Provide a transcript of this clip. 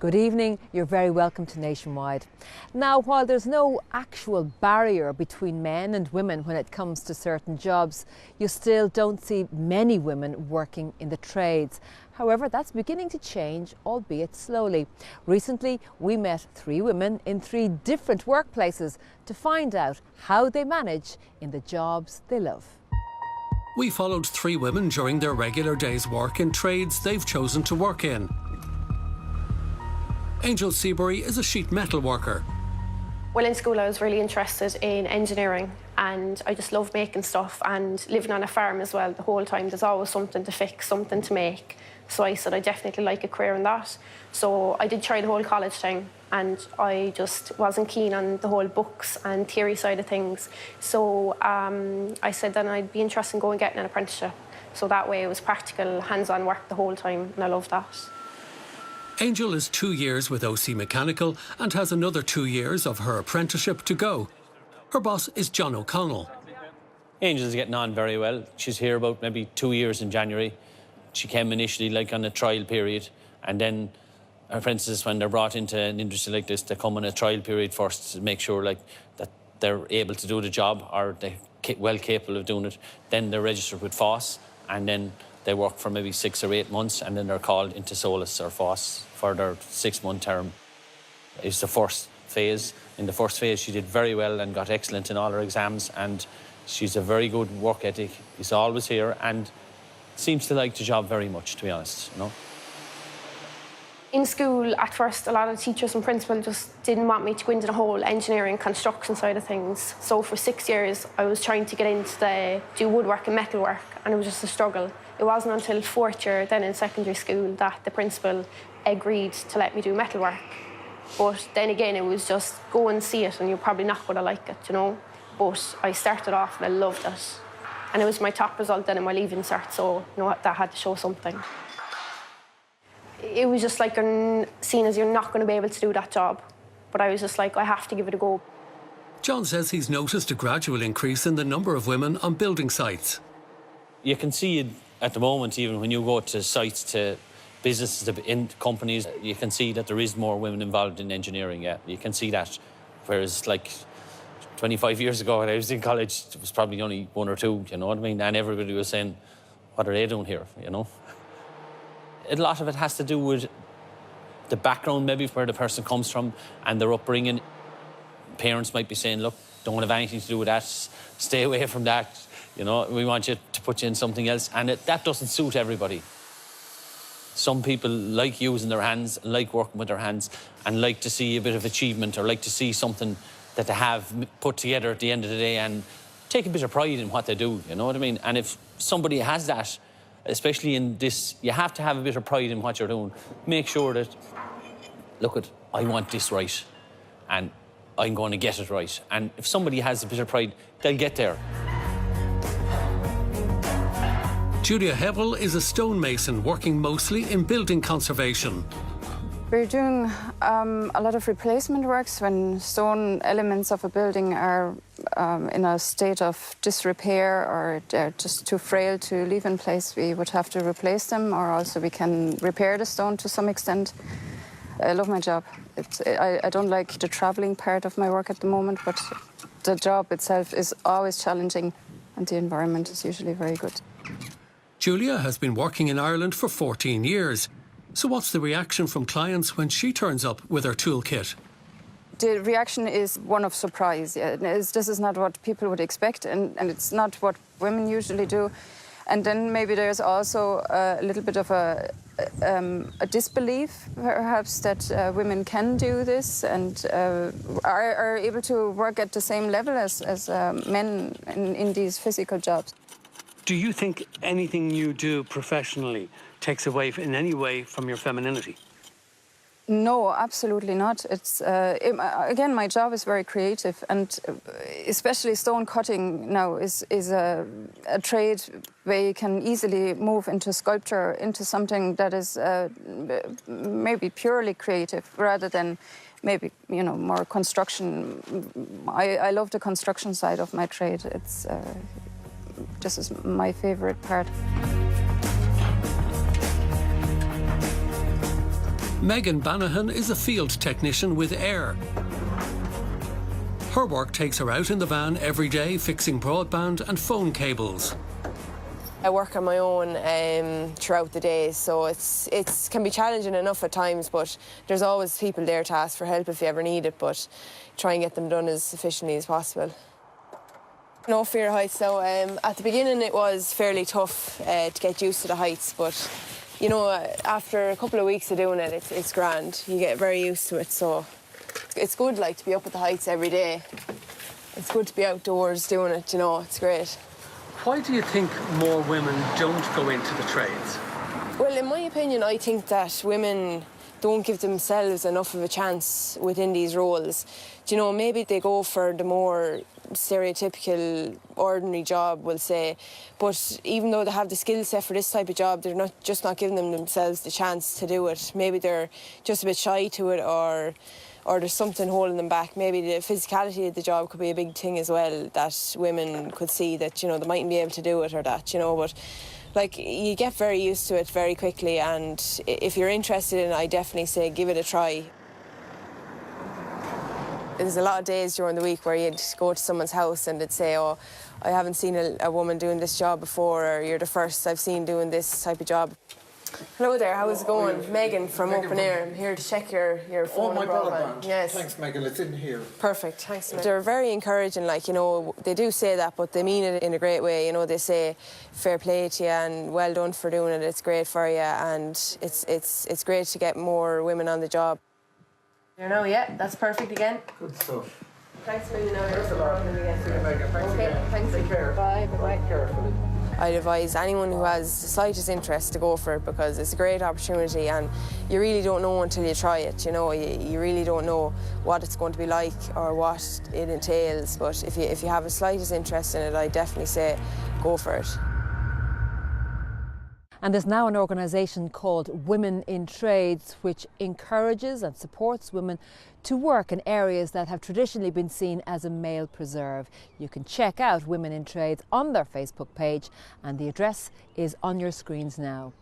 Good evening, you're very welcome to Nationwide. Now, while there's no actual barrier between men and women when it comes to certain jobs, you still don't see many women working in the trades. However, that's beginning to change, albeit slowly. Recently, we met 3 women in 3 different workplaces to find out how they manage in the jobs they love. We followed 3 women during their regular day's work in trades they've chosen to work in. Angel Seabury is a sheet metal worker. Well, in school I was really interested in engineering and I just loved making stuff, and living on a farm as well the whole time. There's always something to fix, something to make. So I said I definitely like a career in that. So I did try the whole college thing and I just wasn't keen on the whole books and theory side of things. So I said then I'd be interested in going and getting an apprenticeship. So that way it was practical, hands-on work the whole time, and I loved that. Angel is 2 years with OC Mechanical and has another 2 years of her apprenticeship to go. Her boss is John O'Connell. Angel's getting on very well. She's here about maybe 2 years in January. She came initially like on a trial period, and then apprentices, when they're brought into an industry like this, they come on a trial period first to make sure like that they're able to do the job, or they're well capable of doing it. Then they're registered with FOSS, and then they work for maybe 6 or 8 months, and then they're called into Solus or FOSS for their 6-month term. It's the first phase. In the first phase, she did very well and got excellent in all her exams, and she's a very good work ethic. She's always here and seems to like the job very much, to be honest, you know. In school, at first, a lot of teachers and principals just didn't want me to go into the whole engineering construction side of things. So for 6 years, I was trying to get into do woodwork and metalwork, and it was just a struggle. It wasn't until 4th year, then in secondary school, that the principal agreed to let me do metalwork. But then again, it was just go and see it, and you're probably not going to like it, you know. But I started off and I loved it. And it was my top result then in my leaving cert, so you know, that had to show something. It was just like you're seen as you're not going to be able to do that job. But I was just like, I have to give it a go. John says he's noticed a gradual increase in the number of women on building sites. You can see it at the moment, even when you go to sites, to businesses, in companies, you can see that there is more women involved in engineering, yeah. You can see that. Whereas, like, 25 years ago when I was in college, it was probably only 1 or 2, you know what I mean? And everybody was saying, what are they doing here, you know? A lot of it has to do with the background, maybe, where the person comes from and their upbringing. Parents might be saying, look, don't have anything to do with that, stay away from that, you know, we want you to put you in something else. And that doesn't suit everybody. Some people like using their hands, like working with their hands, and like to see a bit of achievement, or like to see something that they have put together at the end of the day and take a bit of pride in what they do, you know what I mean? And if somebody has that, especially in this, you have to have a bit of pride in what you're doing. Make sure that, look, I want this right, and I'm going to get it right. And if somebody has a bit of pride, they'll get there. Julia Hevel is a stonemason working mostly in building conservation. We're doing a lot of replacement works when stone elements of a building are in a state of disrepair, or they're just too frail to leave in place. We would have to replace them, or also we can repair the stone to some extent. I love my job. I don't like the traveling part of my work at the moment, but the job itself is always challenging, and the environment is usually very good. Julia has been working in Ireland for 14 years. So what's the reaction from clients when she turns up with her toolkit? The reaction is one of surprise. Yeah. This is not what people would expect, and it's not what women usually do. And then maybe there's also a little bit of a disbelief, perhaps, that women can do this and are able to work at the same level as men in these physical jobs. Do you think anything you do professionally takes away in any way from your femininity? No, absolutely not. It's again, my job is very creative, and especially stone cutting now is a trade where you can easily move into sculpture, into something that is maybe purely creative rather than maybe, you know, more construction. I love the construction side of my trade. This is my favorite part. Megan Bannahan is a field technician with AIR. Her work takes her out in the van every day fixing broadband and phone cables. I work on my own throughout the day, so it can be challenging enough at times, but there's always people there to ask for help if you ever need it, but try and get them done as efficiently as possible. No fear of heights, so at the beginning it was fairly tough to get used to the heights, but you know, after a couple of weeks of doing it, it's grand. You get very used to it, so it's good, like, to be up at the heights every day. It's good to be outdoors doing it, you know, it's great. Why do you think more women don't go into the trades? Well, in my opinion, I think that women don't give themselves enough of a chance within these roles. Do you know, maybe they go for the more stereotypical, ordinary job, we'll say, but even though they have the skill set for this type of job, they're not giving themselves the chance to do it. Maybe they're just a bit shy to it, or there's something holding them back. Maybe the physicality of the job could be a big thing as well, that women could see that, you know, they mightn't be able to do it or that, you know, but like, you get very used to it very quickly, and if you're interested in it, I definitely say give it a try. There's a lot of days during the week where you'd go to someone's house and they'd say, oh, I haven't seen a woman doing this job before, or you're the first I've seen doing this type of job. Hello there, how's it going? Megan from Open Air. I'm here to check your phone and broadband. Yes. Thanks, Megan, it's in here. Perfect, thanks. They're very encouraging, like, you know, they do say that, but they mean it in a great way. You know, they say fair play to you and well done for doing it, it's great for you, and it's great to get more women on the job. You know, yeah, that's perfect again. Good stuff. Thanks for now. Thanks a lot. See you, Megan. Thanks again. Thanks. Take care. Bye. Bye. Carefully. I'd advise anyone who has the slightest interest to go for it, because it's a great opportunity and you really don't know until you try it, you know. You really don't know what it's going to be like or what it entails, but if you have a slightest interest in it, I definitely say go for it. And there's now an organisation called Women in Trades, which encourages and supports women to work in areas that have traditionally been seen as a male preserve. You can check out Women in Trades on their Facebook page, and the address is on your screens now.